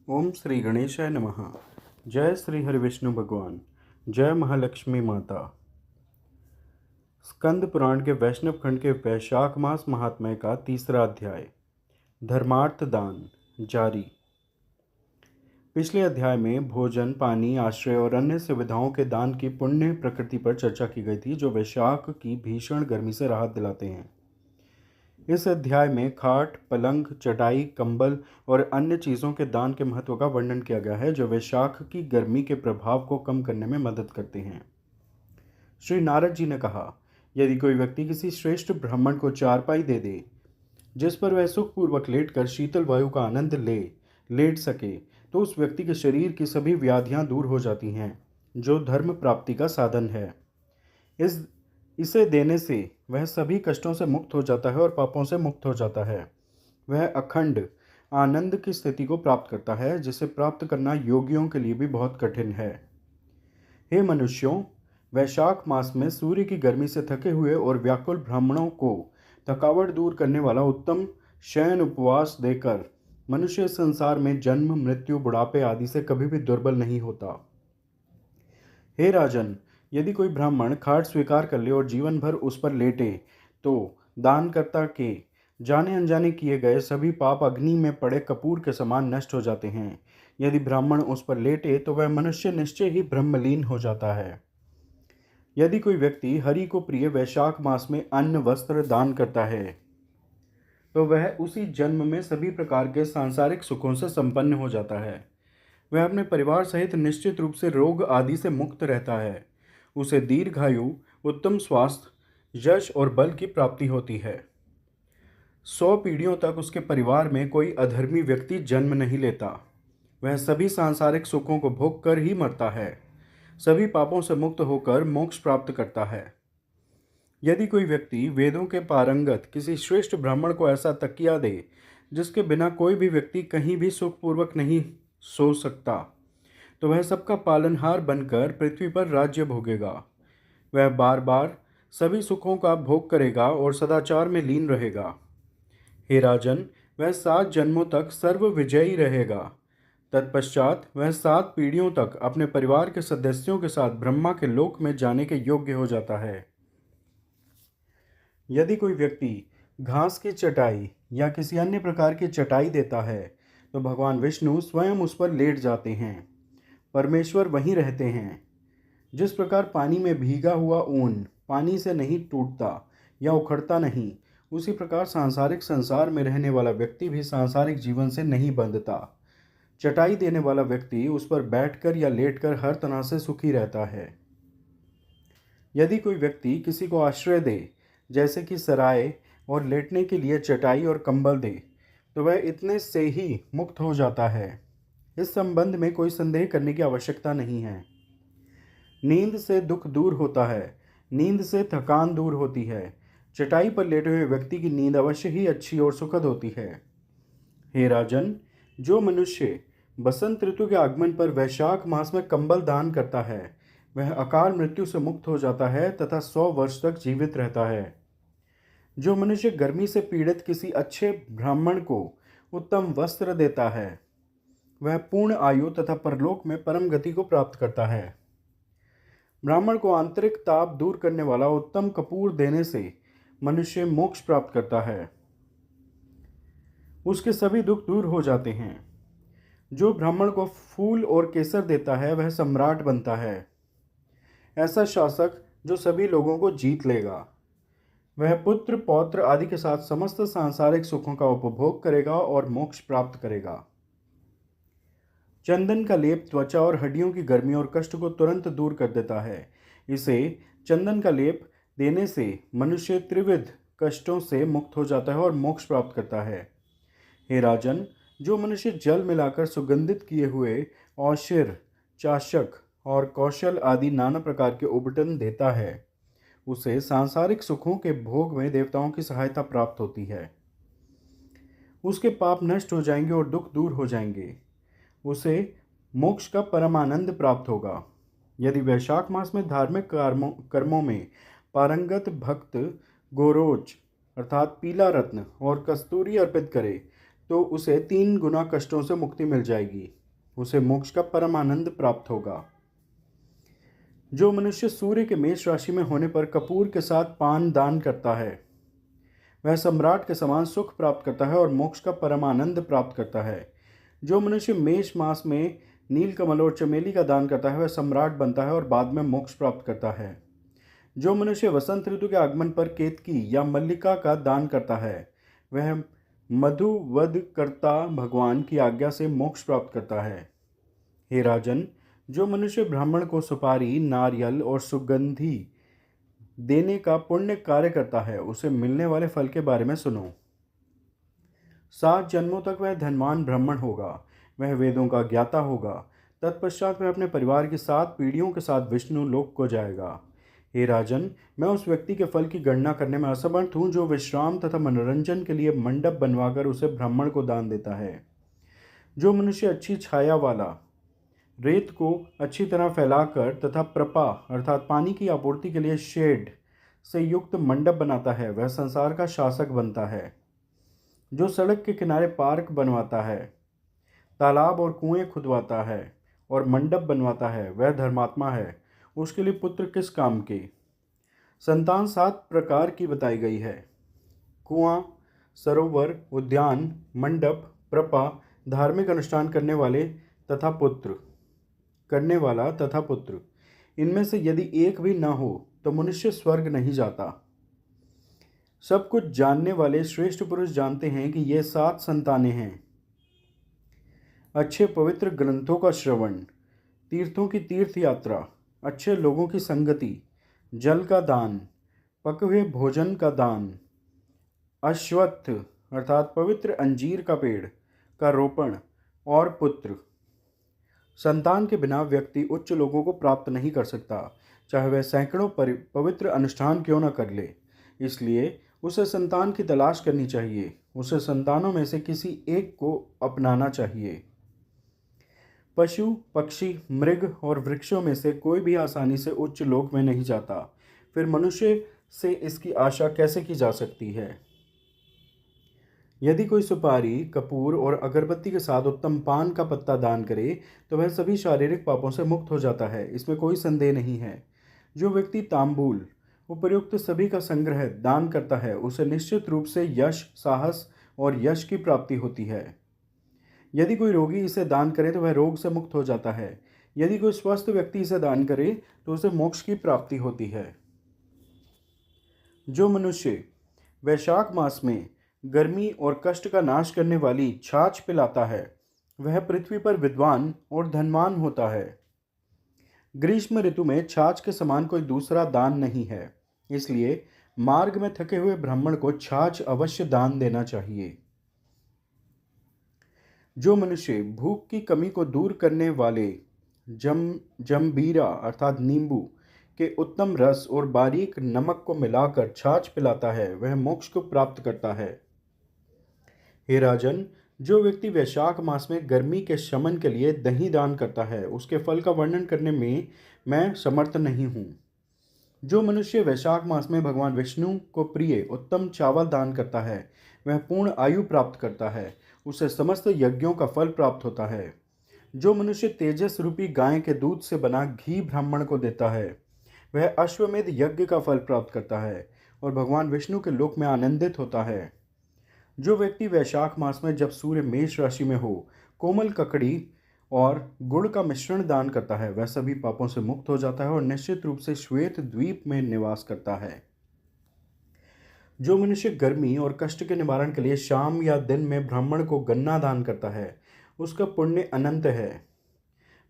ओम श्री गणेशाय नमः। जय श्री हरिविष्णु भगवान। जय महालक्ष्मी माता। स्कंद पुराण के वैष्णव खंड के वैशाख मास महात्म्य का तीसरा अध्याय, धर्मार्थ दान जारी। पिछले अध्याय में भोजन, पानी, आश्रय और अन्य सुविधाओं के दान की पुण्य प्रकृति पर चर्चा की गई थी, जो वैशाख की भीषण गर्मी से राहत दिलाते हैं। इस अध्याय में खाट, पलंग, चटाई, कंबल और अन्य चीज़ों के दान के महत्व का वर्णन किया गया है, जो वैशाख की गर्मी के प्रभाव को कम करने में मदद करते हैं। श्री नारद जी ने कहा, यदि कोई व्यक्ति किसी श्रेष्ठ ब्राह्मण को चारपाई दे दे, जिस पर वह सुखपूर्वक लेटकर शीतल वायु का आनंद लेट सके, तो उस व्यक्ति के शरीर की सभी व्याधियां दूर हो जाती हैं, जो धर्म प्राप्ति का साधन है। इसे देने से वह सभी कष्टों से मुक्त हो जाता है और पापों से मुक्त हो जाता है। वह अखंड आनंद की स्थिति को प्राप्त करता है, जिसे प्राप्त करना योगियों के लिए भी बहुत कठिन है। हे मनुष्यों, वैशाख मास में सूर्य की गर्मी से थके हुए और व्याकुल ब्राह्मणों को थकावट दूर करने वाला उत्तम शयन उपवास देकर मनुष्य संसार में जन्म, मृत्यु, बुढ़ापे आदि से कभी भी दुर्बल नहीं होता। हे राजन, यदि कोई ब्राह्मण खाट स्वीकार कर ले और जीवन भर उस पर लेटे, तो दानकर्ता के जाने अनजाने किए गए सभी पाप अग्नि में पड़े कपूर के समान नष्ट हो जाते हैं। यदि ब्राह्मण उस पर लेटे, तो वह मनुष्य निश्चय ही ब्रह्मलीन हो जाता है। यदि कोई व्यक्ति हरि को प्रिय वैशाख मास में अन्न वस्त्र दान करता है, तो वह उसी जन्म में सभी प्रकार के सांसारिक सुखों से संपन्न हो जाता है। वह अपने परिवार सहित निश्चित रूप से रोग आदि से मुक्त रहता है। उसे दीर्घायु, उत्तम स्वास्थ्य, यश और बल की प्राप्ति होती है। 100 पीढ़ियों तक उसके परिवार में कोई अधर्मी व्यक्ति जन्म नहीं लेता। वह सभी सांसारिक सुखों को भोग कर ही मरता है। सभी पापों से मुक्त होकर मोक्ष प्राप्त करता है। यदि कोई व्यक्ति वेदों के पारंगत किसी श्रेष्ठ ब्राह्मण को ऐसा तकिया दे, जिसके बिना कोई भी व्यक्ति कहीं भी सुखपूर्वक नहीं सो सकता, तो वह सबका पालनहार बनकर पृथ्वी पर राज्य भोगेगा। वह बार बार सभी सुखों का भोग करेगा और सदाचार में लीन रहेगा। हे राजन, वह 7 जन्मों तक सर्व विजयी रहेगा। तत्पश्चात वह 7 पीढ़ियों तक अपने परिवार के सदस्यों के साथ ब्रह्मा के लोक में जाने के योग्य हो जाता है। यदि कोई व्यक्ति घास की चटाई या किसी अन्य प्रकार की चटाई देता है, तो भगवान विष्णु स्वयं उस पर लेट जाते हैं। परमेश्वर वहीं रहते हैं। जिस प्रकार पानी में भीगा हुआ ऊन पानी से नहीं टूटता या उखड़ता नहीं, उसी प्रकार सांसारिक संसार में रहने वाला व्यक्ति भी सांसारिक जीवन से नहीं बंधता। चटाई देने वाला व्यक्ति उस पर बैठकर या लेटकर हर तरह से सुखी रहता है। यदि कोई व्यक्ति किसी को आश्रय दे, जैसे कि सराय और लेटने के लिए चटाई और कंबल दे, तो वह इतने से ही मुक्त हो जाता है। इस संबंध में कोई संदेह करने की आवश्यकता नहीं है। नींद से दुख दूर होता है, नींद से थकान दूर होती है। चटाई पर लेटे हुए व्यक्ति की नींद अवश्य ही अच्छी और सुखद होती है। हे राजन, जो मनुष्य बसंत ऋतु के आगमन पर वैशाख मास में कंबल दान करता है, वह अकाल मृत्यु से मुक्त हो जाता है तथा 100 वर्ष तक जीवित रहता है। जो मनुष्य गर्मी से पीड़ित किसी अच्छे ब्राह्मण को उत्तम वस्त्र देता है, वह पूर्ण आयु तथा परलोक में परम गति को प्राप्त करता है। ब्राह्मण को आंतरिक ताप दूर करने वाला उत्तम कपूर देने से मनुष्य मोक्ष प्राप्त करता है। उसके सभी दुख दूर हो जाते हैं। जो ब्राह्मण को फूल और केसर देता है, वह सम्राट बनता है। ऐसा शासक जो सभी लोगों को जीत लेगा। वह पुत्र, पौत्र आदि के साथ समस्त सांसारिक सुखों का उपभोग करेगा और मोक्ष प्राप्त करेगा। चंदन का लेप त्वचा और हड्डियों की गर्मी और कष्ट को तुरंत दूर कर देता है। इसे चंदन का लेप देने से मनुष्य त्रिविध कष्टों से मुक्त हो जाता है और मोक्ष प्राप्त करता है। हे राजन, जो मनुष्य जल मिलाकर सुगंधित किए हुए औषिर, चाशक और कौशल आदि नाना प्रकार के उबटन देता है, उसे सांसारिक सुखों के भोग में देवताओं की सहायता प्राप्त होती है। उसके पाप नष्ट हो जाएंगे और दुख दूर हो जाएंगे। उसे मोक्ष का परम आनंद प्राप्त होगा। यदि वैशाख मास में धार्मिक कर्मों में पारंगत भक्त गोरोच अर्थात पीला रत्न और कस्तूरी अर्पित करे, तो उसे 3 गुना कष्टों से मुक्ति मिल जाएगी। उसे मोक्ष का परम आनंद प्राप्त होगा। जो मनुष्य सूर्य के मेष राशि में होने पर कपूर के साथ पान दान करता है वह सम्राट के समान सुख प्राप्त करता है और मोक्ष का परम आनंद प्राप्त करता है। जो मनुष्य मेष मास में नीलकमल और चमेली का दान करता है वह सम्राट बनता है और बाद में मोक्ष प्राप्त करता है। जो मनुष्य वसंत ऋतु के आगमन पर केतकी या मल्लिका का दान करता है वह मधुवधकर्ता भगवान की आज्ञा से मोक्ष प्राप्त करता है। हे राजन, जो मनुष्य ब्राह्मण को सुपारी, नारियल और सुगंधी देने का पुण्य कार्य करता है उसे मिलने वाले फल के बारे में सुनो। 7 जन्मों तक वह धनवान ब्राह्मण होगा, वह वेदों का ज्ञाता होगा। तत्पश्चात वह अपने परिवार की 7 पीढ़ियों के साथ विष्णु लोक को जाएगा। हे राजन, मैं उस व्यक्ति के फल की गणना करने में असमर्थ हूँ जो विश्राम तथा मनोरंजन के लिए मंडप बनवाकर उसे ब्राह्मण को दान देता है। जो मनुष्य अच्छी छाया वाला रेत को अच्छी तरह फैलाकर तथा प्रपा अर्थात पानी की आपूर्ति के लिए शेड से युक्त मंडप बनाता है वह संसार का शासक बनता है। जो सड़क के किनारे पार्क बनवाता है, तालाब और कुएं खुदवाता है और मंडप बनवाता है वह धर्मात्मा है। उसके लिए पुत्र किस काम के। संतान 7 प्रकार की बताई गई है: कुआं, सरोवर, उद्यान, मंडप, प्रपा, धार्मिक अनुष्ठान करने वाला तथा पुत्र। इनमें से यदि एक भी न हो तो मनुष्य स्वर्ग नहीं जाता। सब कुछ जानने वाले श्रेष्ठ पुरुष जानते हैं कि ये 7 संतानें हैं: अच्छे पवित्र ग्रंथों का श्रवण, तीर्थों की तीर्थ यात्रा, अच्छे लोगों की संगति, जल का दान, पके हुए भोजन का दान, अश्वत्थ अर्थात पवित्र अंजीर का पेड़ का रोपण और पुत्र। संतान के बिना व्यक्ति उच्च लोगों को प्राप्त नहीं कर सकता, चाहे वह सैकड़ों पवित्र अनुष्ठान क्यों न कर ले। इसलिए उसे संतान की तलाश करनी चाहिए। उसे संतानों में से किसी एक को अपनाना चाहिए। पशु, पक्षी, मृग और वृक्षों में से कोई भी आसानी से उच्च लोक में नहीं जाता, फिर मनुष्य से इसकी आशा कैसे की जा सकती है। यदि कोई सुपारी, कपूर और अगरबत्ती के साथ उत्तम पान का पत्ता दान करे तो वह सभी शारीरिक पापों से मुक्त हो जाता है, इसमें कोई संदेह नहीं है। जो व्यक्ति तांबूल उपर्युक्त सभी का संग्रह दान करता है उसे निश्चित रूप से यश, साहस और यश की प्राप्ति होती है। यदि कोई रोगी इसे दान करे तो वह रोग से मुक्त हो जाता है। यदि कोई स्वस्थ व्यक्ति इसे दान करे तो उसे मोक्ष की प्राप्ति होती है। जो मनुष्य वैशाख मास में गर्मी और कष्ट का नाश करने वाली छाछ पिलाता है वह पृथ्वी पर विद्वान और धनवान होता है। ग्रीष्म ऋतु में छाछ के समान कोई दूसरा दान नहीं है, इसलिए मार्ग में थके हुए ब्राह्मण को छाछ अवश्य दान देना चाहिए। जो मनुष्य भूख की कमी को दूर करने वाले जंबीरा अर्थात नींबू के उत्तम रस और बारीक नमक को मिलाकर छाछ पिलाता है वह मोक्ष को प्राप्त करता है। हे राजन, जो व्यक्ति वैशाख मास में गर्मी के शमन के लिए दही दान करता है उसके फल का वर्णन करने में मैं समर्थ नहीं हूँ। जो मनुष्य वैशाख मास में भगवान विष्णु को प्रिय उत्तम चावल दान करता है वह पूर्ण आयु प्राप्त करता है, उसे समस्त यज्ञों का फल प्राप्त होता है। जो मनुष्य तेजस रूपी गाय के दूध से बना घी ब्राह्मण को देता है वह अश्वमेध यज्ञ का फल प्राप्त करता है और भगवान विष्णु के लोक में आनंदित होता है। जो व्यक्ति वैशाख मास में जब सूर्य मेष राशि में हो कोमल ककड़ी और गुड़ का मिश्रण दान करता है वह सभी पापों से मुक्त हो जाता है और निश्चित रूप से श्वेत द्वीप में निवास करता है। जो मनुष्य गर्मी और कष्ट के निवारण के लिए शाम या दिन में ब्राह्मण को गन्ना दान करता है उसका पुण्य अनंत है।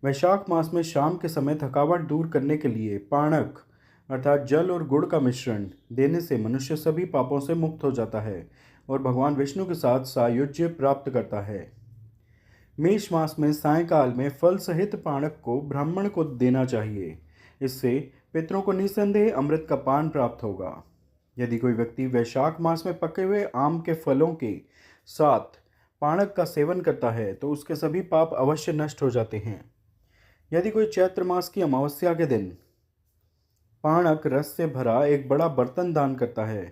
वैशाख मास में शाम के समय थकावट दूर करने के लिए पाणक अर्थात जल और गुड़ का मिश्रण देने से मनुष्य सभी पापों से मुक्त हो जाता है और भगवान विष्णु के साथ सायुज्य प्राप्त करता है। मेष मास में सायंकाल में फल सहित पाणक को ब्राह्मण को देना चाहिए, इससे पितरों को निसंदेह अमृत का पान प्राप्त होगा। यदि कोई व्यक्ति वैशाख मास में पके हुए आम के फलों के साथ पाणक का सेवन करता है तो उसके सभी पाप अवश्य नष्ट हो जाते हैं। यदि कोई चैत्र मास की अमावस्या के दिन पाणक रस से भरा एक बड़ा बर्तन दान करता है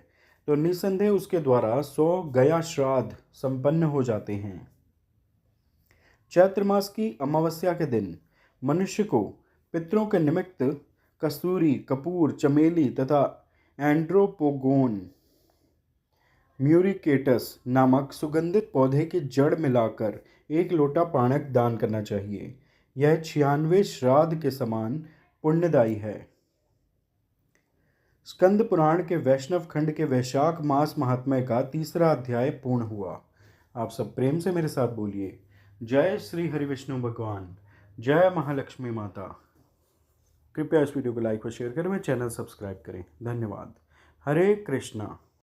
तो निसंदेह उसके द्वारा 100 गया श्राद्ध संपन्न हो जाते हैं। चैत्र मास की अमावस्या के दिन मनुष्य को पितरों के निमित्त कस्तूरी, कपूर, चमेली तथा एंड्रोपोगोन म्यूरिकेटस नामक सुगंधित पौधे की जड़ मिलाकर 1 लोटा पानक दान करना चाहिए। यह 96 श्राद्ध के समान पुण्यदायी है। स्कंद पुराण के वैष्णव खंड के वैशाख मास महात्म्य का तीसरा अध्याय पूर्ण हुआ। आप सब प्रेम से मेरे साथ बोलिए, जय श्री हरि विष्णु भगवान, जय महालक्ष्मी माता। कृपया इस वीडियो को लाइक और शेयर करें, मेरे चैनल सब्सक्राइब करें। धन्यवाद। हरे कृष्णा।